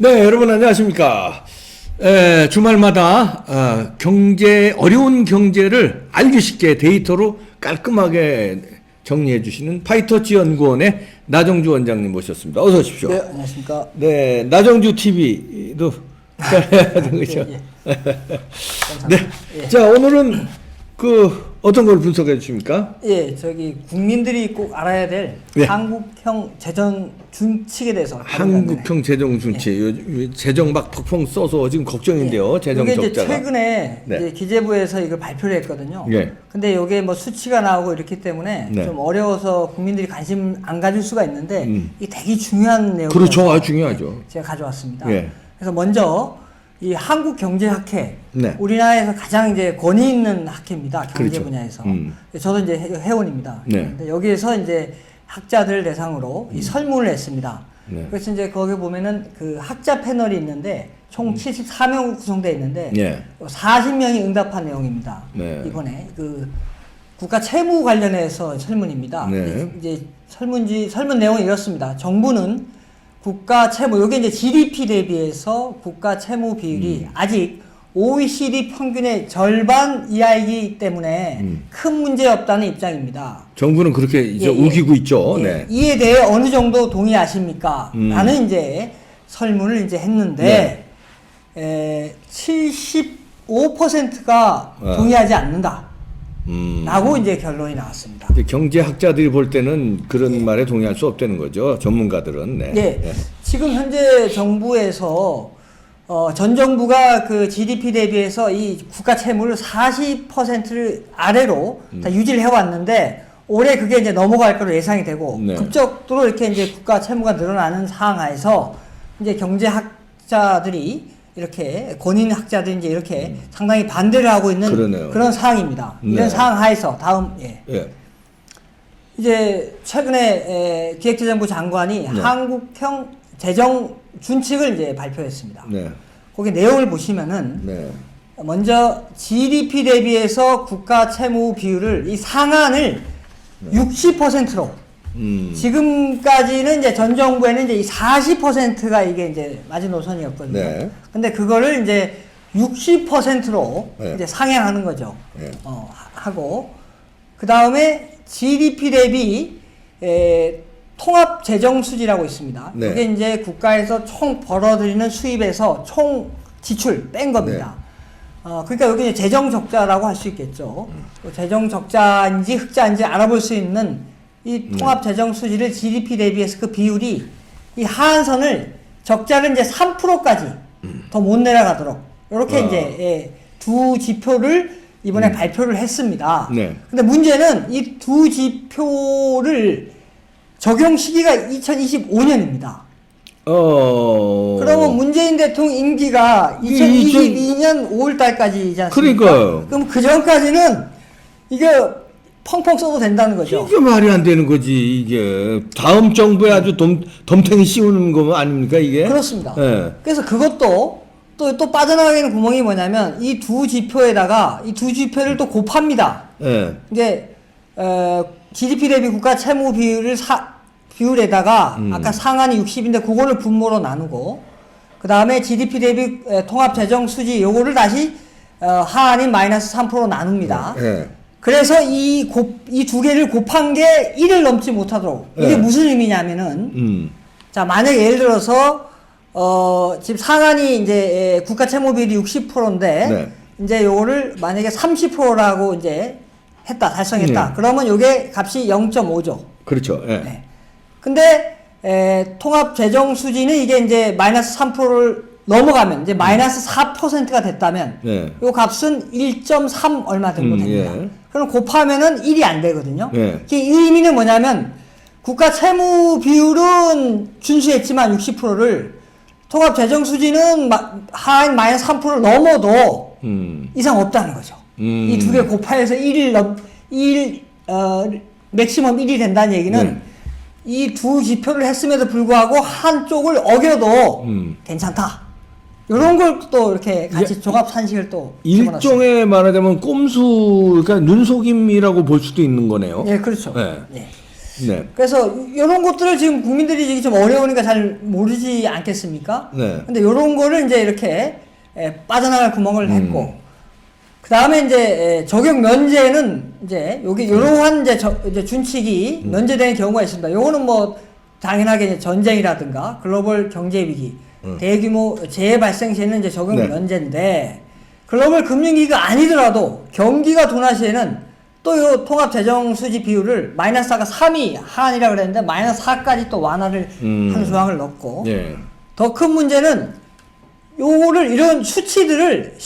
네, 여러분 안녕하십니까. 주말마다 어려운 경제를 알기 쉽게 데이터로 깔끔하게 정리해 주시는 파이터치 연구원의 나정주 원장님 모셨습니다. 어서 오십시오. 네, 안녕하십니까. 네, 나정주 TV도 그렇죠. 예. 네, 예. 자 오늘은 어떤 걸 분석해 주십니까? 예, 국민들이 꼭 알아야 될 네. 한국형 재정 준칙에 대해서 한국형 재정 준칙, 재정 막 펑펑 써서 지금 걱정인데요. 재정 이게 이제 적자가. 최근에 네. 이제 기재부에서 이걸 발표를 했거든요. 예. 근데 이게 뭐 수치가 나오고 이렇기 때문에 네. 좀 어려워서 국민들이 관심 안 가질 수가 있는데 이게 되게 중요한 내용이라서 그렇죠, 아주 중요하죠. 제가 가져왔습니다. 예. 그래서 먼저 이 한국경제학회, 네. 우리나라에서 가장 이제 권위 있는 학회입니다. 경제 그렇죠. 분야에서. 음. 저도 이제 회원입니다. 네. 근데 여기에서 이제 학자들 대상으로 이 설문을 했습니다. 네. 그래서 이제 거기 보면은 그 학자 패널이 있는데 총 74명 구성되어 있는데 예. 40명이 응답한 내용입니다. 네. 이번에 그 국가 채무 관련해서 설문입니다. 네. 이제 설문 내용은 이렇습니다. 정부는 국가 채무, 이게 이제 GDP 대비해서 국가 채무 비율이 아직 OECD 평균의 절반 이하이기 때문에 큰 문제 없다는 입장입니다. 정부는 그렇게 이제 예, 예. 우기고 있죠. 예, 네. 이에 대해 어느 정도 동의하십니까? 라는 이제 설문을 이제 했는데, 75%가 동의하지 않는다. 라고 이제 결론이 나왔습니다. 이제 경제학자들이 볼 때는 그런 말에 동의할 수 없다는 거죠. 전문가들은. 네. 예. 지금 현재 정부에서 전 정부가 그 GDP 대비해서 이 국가 채무를 40%를 아래로 다 유지를 해왔는데 올해 그게 이제 넘어갈 거로 예상이 되고 네. 급격도로 이렇게 이제 국가 채무가 늘어나는 상황에서 이제 경제학자들이 이렇게 권위 있는 학자들이 이제 이렇게 상당히 반대를 하고 있는 그러네요. 그런 상황입니다. 네. 이런 상황 하에서 다음 예. 이제 최근에 기획재정부 장관이 한국형 재정 준칙을 이제 발표했습니다. 네. 거기 내용을 보시면은 네. 먼저 GDP 대비해서 국가 채무 비율을 이 상한을 60%로 지금까지는 이제 전 정부에는 이제 이 40%가 이게 이제 마지노선이었거든요. 네. 근데 그거를 이제 60%로 네. 이제 상향하는 거죠. 네. 하고 그 다음에 GDP 대비 통합 재정 수지라고 있습니다. 네. 이게 이제 국가에서 총 벌어들이는 수입에서 총 지출 뺀 겁니다. 그러니까 여기 이제 재정 적자라고 할 수 있겠죠. 재정 적자인지 흑자인지 알아볼 수 있는 이 통합 재정 수지를 GDP 대비해서 그 비율이 이 하한선을 적자를 이제 3%까지 더 못 내려가도록 이렇게 이제 두 지표를 이번에 발표를 했습니다. 네. 근데 문제는 이 두 지표를 적용 시기가 2025년입니다. 그러면 문재인 대통령 임기가 2022년 5월 달까지이지 않습니까? 그러니까요. 그럼 그 전까지는 이게 펑펑 써도 된다는 거죠. 이게 말이 안 되는 거지. 이게 다음 정부에 아주 덤탱이 씌우는 거 아닙니까 이게? 그렇습니다. 예. 그래서 그것도 또 빠져나가는 구멍이 뭐냐면 이 두 지표에다가 이 두 지표를 또 곱합니다. 예. 이제 GDP 대비 국가 채무 비율에다가 아까 상한이 60인데 그거를 분모로 나누고 그 다음에 GDP 대비 통합 재정 수지 요거를 다시 하한인 마이너스 3%로 나눕니다. 예. 그래서 이 두 개를 곱한 게 1을 넘지 못하도록 이게 무슨 의미냐면은 자 만약에 예를 들어서 지금 상한이 이제 국가 채무 비율이 60%인데 네. 이제 요거를 만약에 30%라고 이제 달성했다. 그러면 요게 값이 0.5죠. 그렇죠. 예. 네. 근데 통합 재정 수지는 이게 이제 마이너스 3%를 넘어가면 이제 마이너스 4%가 됐다면 네. 요 값은 1.3 얼마 정도 됩니다. 예. 그럼 곱하면은 1이 안 되거든요. 예. 이 의미는 뭐냐면 국가 채무 비율은 준수했지만 60%를 통합 재정 수지는 하한 마이너스 3%를 넘어도 이상 없다는 거죠. 이 두 개 곱하여서 맥시멈 1이 된다는 얘기는 이 두 지표를 했음에도 불구하고 한쪽을 어겨도 괜찮다. 이런 걸 또 이렇게 같이 종합 산식을 또 일종의 말하자면 꼼수, 그러니까 눈속임이라고 볼 수도 있는 거네요. 예, 그렇죠. 네. 예. 네. 그래서 이런 것들을 지금 국민들이 지금 좀 어려우니까 잘 모르지 않겠습니까? 네. 근데 이런 거를 이제 이렇게 빠져나갈 구멍을 했고, 그 다음에 이제 적용 면제는 이제 여기 이러한 이제 준칙이 면제되는 경우가 있습니다. 요거는 뭐 당연하게 이제 전쟁이라든가 글로벌 경제 위기, 대규모 재해 발생 시에는 이제 적용 네. 면제인데, 글로벌 금융위기가 아니더라도 경기가 둔화 시에는 또 요 통합 재정 수지 비율을 마이너스 4가 3이 하한이라 그랬는데 마이너스 4까지 또 완화를 하는 조항을 넣었고, 예. 더 큰 문제는 요거를 이런 수치들을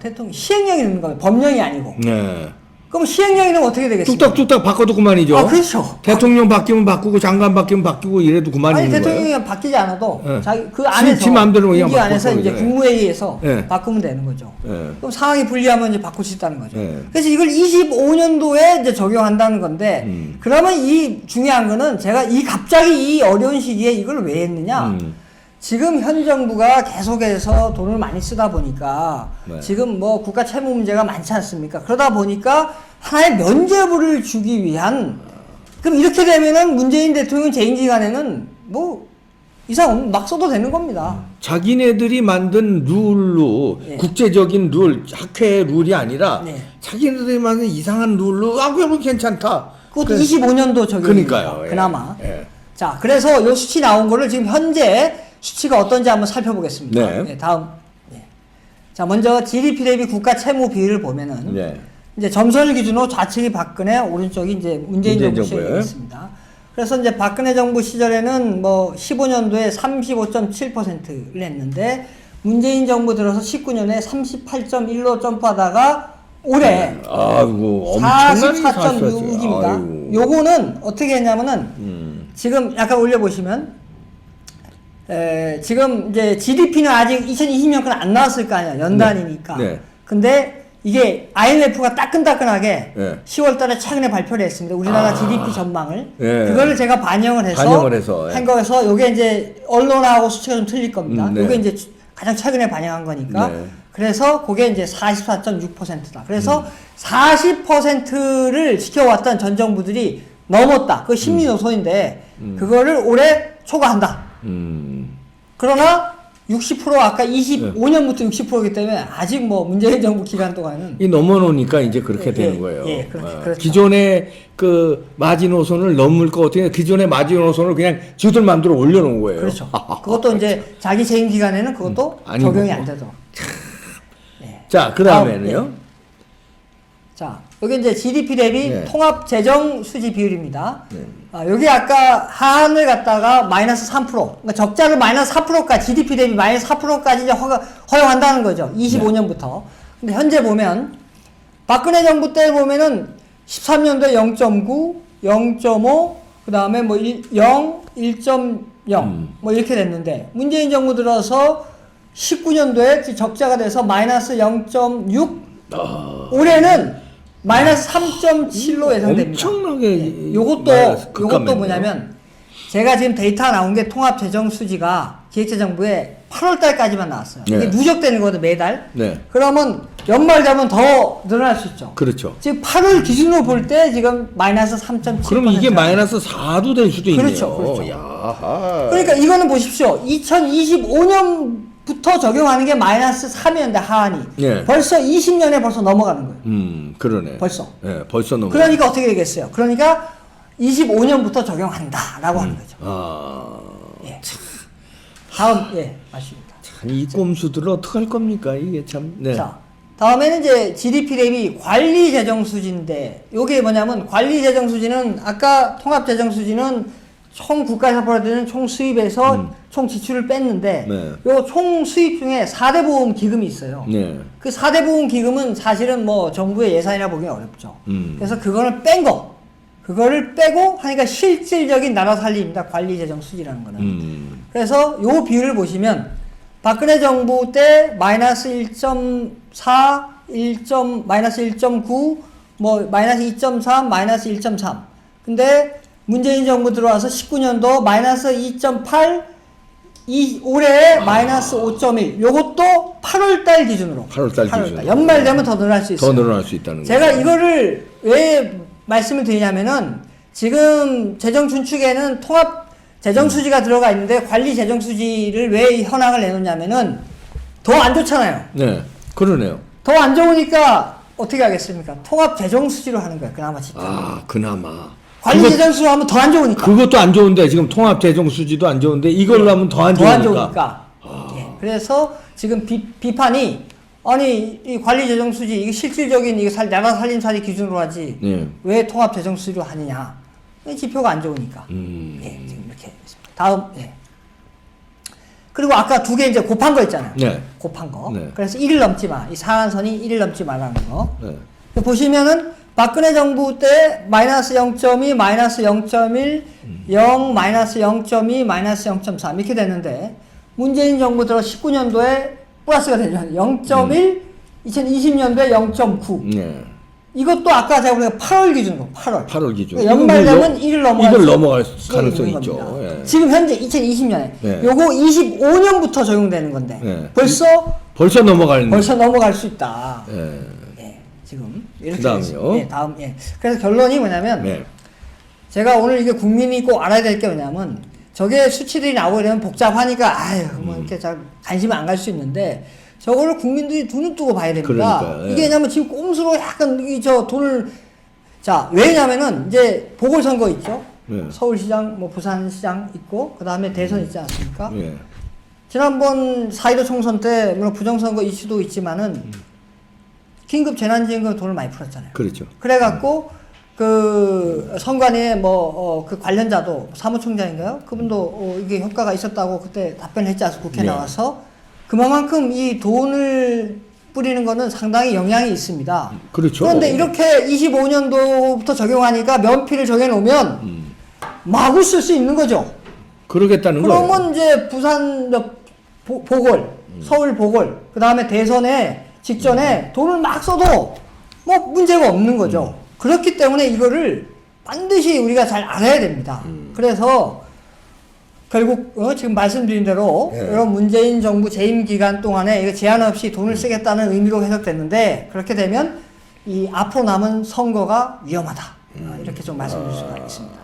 대통령 시행령이 넣는 거예요. 법령이 아니고. 네. 그럼 시행령이 넣으면 어떻게 되겠습니까? 뚝딱뚝딱 바꿔도 그만이죠. 아, 그렇죠. 대통령 바뀌면 바꾸고 장관 바뀌면 바뀌고 이래도 그만이 아니 있는 거예요. 대통령이 바뀌지 않아도 네. 자기 그 안에서 지 마음대로 그냥 임기 안에서 바꾸고 이제 그러죠. 국무회의에서 네. 바꾸면 되는 거죠. 네. 그럼 상황이 불리하면 이제 바꿀 수 있다는 거죠. 네. 그래서 이걸 25년도에 이제 적용한다는 건데, 그러면 이 중요한 거는 제가 갑자기 이 어려운 시기에 이걸 왜 했느냐? 지금 현 정부가 계속해서 돈을 많이 쓰다 보니까 네. 지금 뭐 국가 채무 문제가 많지 않습니까? 그러다 보니까 하나의 면죄부를 주기 위한, 그럼 이렇게 되면은 문재인 대통령 재임 기간에는 뭐 이상 막 써도 되는 겁니다. 자기네들이 만든 룰로 예. 국제적인 룰, 학회 룰이 아니라 네. 자기네들이 만든 이상한 룰로 그럼 괜찮다. 그것도 25년도 적용이니까 그러니까요. 예. 그나마. 예. 자, 그래서 요 수치 나온 거를 지금 현재 수치가 어떤지 한번 살펴보겠습니다. 네. 다음. 네. 자, 먼저 GDP 대비 국가 채무 비율을 보면은 네. 이제 점선을 기준으로 좌측이 박근혜, 오른쪽이 이제 문재인 정부 정부예요. 시절이었습니다. 그래서 이제 박근혜 정부 시절에는 뭐 15년도에 35.7%를 했는데, 문재인 정부 들어서 19년에 38.1로 점프하다가 올해 아이고 엄청나게 44.6입니다. 요거는 어떻게 했냐면은 지금 약간 올려보시면, 지금 이제 GDP는 아직 2020년 건 안 나왔을 거 아니야. 연단이니까. 네. 네. 근데 이게 IMF가 따끈따끈하게 네. 10월 달에 최근에 발표를 했습니다. 우리나라 GDP 전망을. 네. 그거를 제가 반영을 해서 예. 한 거여서 요게 이제 언론하고 수치가 좀 틀릴 겁니다. 네. 요게 이제 가장 최근에 반영한 거니까. 네. 그래서 그게 이제 44.6%다. 그래서 40%를 지켜왔던 전 정부들이 넘었다. 그 심리 노선인데 그거를 올해 초과한다. 그러나 60% 아까 25년부터 60%이기 때문에 아직 뭐 문재인 정부 기간 동안은 이 넘어놓으니까 이제 그렇게 예, 되는 예, 거예요. 예, 그렇죠. 기존의 그 마지노선을 넘을 것 같으니까 기존의 마지노선을 그냥 지들 마음대로 올려놓은 거예요. 그렇죠. 그것도 이제 자기 재임 기간에는 그것도 아니고. 적용이 안 되도록. 자, 그 다음에는요. 자, 여기 이제 GDP 대비 네. 통합 재정 수지 비율입니다. 네. 여기 아까 하한을 갖다가 마이너스 3%, 그러니까 적자를 마이너스 4%까지, GDP 대비 마이너스 4%까지 이제 허용한다는 거죠. 25년부터. 근데 현재 보면, 박근혜 정부 때 보면은 13년도에 0.9, 0.5, 그 다음에 뭐 0, 1.0, 뭐 이렇게 됐는데, 문재인 정부 들어서 19년도에 적자가 돼서 마이너스 0.6, 올해는 마이너스 3.7로 예상됩니다. 엄청나게 요것도 뭐냐면, 제가 지금 데이터 나온 게 통합 재정 수지가 기획재정부에 8월 달까지만 나왔어요. 네. 이게 누적되는 거거든, 매달. 네. 그러면 연말 되면 더 늘어날 수 있죠. 그렇죠. 지금 8월 기준으로 볼 때 지금 마이너스 3.7%. 그럼 이게 마이너스 4도 될 수도 있네요. 그렇죠, 그렇죠. 야하. 그러니까 이거는 보십시오. 2025년부터 적용하는 게 마이너스 3이었는데 하한이. 네. 벌써 20년에 벌써 넘어가는 거예요. 그러네. 벌써. 예, 벌써 넘어. 그러니까 어떻게 되겠어요? 그러니까 25년부터 적용한다라고 하는 거죠. 예. 다음, 예, 맞습니다. 참, 이 꼼수들을 어떡할 겁니까? 이게 참. 네. 자, 다음에는 이제 GDP 대비 관리 재정 수지인데, 요게 뭐냐면, 관리 재정 수지는, 아까 통합 재정 수지는 총 국가에서 벌어들이는 총 수입에서 총 지출을 뺐는데, 네. 요 총 수입 중에 4대 보험 기금이 있어요. 네. 그 4대 보험 기금은 사실은 뭐 정부의 예산이라 보기 어렵죠. 그래서 그거를 뺀 거. 그거를 빼고 하니까 실질적인 나라 살림입니다. 관리 재정 수지라는 거는. 그래서 요 비율을 보시면 박근혜 정부 때 마이너스 1.4, 마이너스 1.9, 뭐 마이너스 2.3, 마이너스 1.3. 근데 문재인 정부 들어와서 19년도 마이너스 2.8, 올해 마이너스 5.1. 요것도 8월달 기준으로. 8월달 기준으로. 연말 되면 더 늘어날 수 있어요. 더 늘어날 수 있다는 거죠. 제가 이거를 왜 말씀을 드리냐면은, 지금 재정 준축에는 통합 재정 수지가 들어가 있는데 관리 재정 수지를 왜 현황을 내놓냐면은 더 안 좋잖아요. 네, 그러네요. 더 안 좋으니까 어떻게 하겠습니까? 통합 재정 수지로 하는 거예요. 그나마 집중. 아, 그나마. 관리 재정 수지로 하면 더 안 좋으니까. 그것도 안 좋은데 지금 통합 재정 수지도 안 좋은데 이걸로 하면 더 안 더 안 좋으니까. 좋으니까. 예. 그래서 지금 비판이 아니 이 관리 재정 수지 이게 실질적인 이게 나라 살림살이 기준으로 하지 네. 왜 통합 재정 수지로 하느냐? 지표가 안 좋으니까. 예, 지금 이렇게 했습니다. 다음. 예. 그리고 아까 두 개 이제 곱한 거 있잖아요. 네. 곱한 거. 네. 그래서 1을 넘지 마. 이 상한선이 1을 넘지 말라는 거. 네. 보시면은 박근혜 정부 때 마이너스 0.2, 마이너스 0.1, 0, 마이너스 0.2, 마이너스 0.3 이렇게 됐는데 문재인 정부 들어 19년도에 플러스가 되죠. 0.1, 2020년도에 0.9. 네. 이것도 아까 제가 보니까 8월 기준으로 8월. 8월 기준. 그러니까 연말 되면 1을 넘어갈 가능성이 있는 있죠. 겁니다. 예. 지금 현재 2020년에 네. 요거 25년부터 적용되는 건데 네. 벌써 넘어갈 수 있다. 예. 예, 지금 이렇게 그다음이요? 되겠습니다. 예, 다음 예. 그래서 결론이 뭐냐면 네. 제가 오늘 이게 국민이 꼭 알아야 될 게 뭐냐면 저게 수치들이 나오게 되면 복잡하니까 아유 뭐 이렇게 잘 관심이 안 갈 수 있는데 저거를 국민들이 눈을 뜨고 봐야 됩니다. 그러니까요, 예. 이게 왜냐면 지금 꼼수로 약간 저 돈을 자 왜냐면은 이제 보궐선거 있죠. 네. 서울시장 뭐 부산시장 있고 그 다음에 대선 있지 않습니까? 예. 지난번 4.15 총선 때 물론 부정선거 이슈도 있지만은 긴급 재난지원금 돈을 많이 풀었잖아요. 그렇죠. 그래갖고 그 선관위에 그 관련자도 사무총장인가요? 그분도 이게 효과가 있었다고 그때 답변했지 않습니까? 국회에 네. 나와서 그만큼 이 돈을 뿌리는 거는 상당히 영향이 있습니다. 그렇죠. 그런데 이렇게 25년도부터 적용하니까 면피를 정해놓으면 마구 쓸 수 있는 거죠. 그러겠다는 거예요. 그러면 이제 부산 보궐, 서울 보궐, 그 다음에 대선에 직전에 돈을 막 써도 뭐 문제가 없는 거죠. 그렇기 때문에 이거를 반드시 우리가 잘 알아야 됩니다. 그래서 결국 지금 말씀드린 대로 예. 이런 문재인 정부 재임 기간 동안에 이거 제한 없이 돈을 쓰겠다는 의미로 해석됐는데 그렇게 되면 이 앞으로 남은 선거가 위험하다. 이렇게 좀 말씀드릴 수가 있습니다.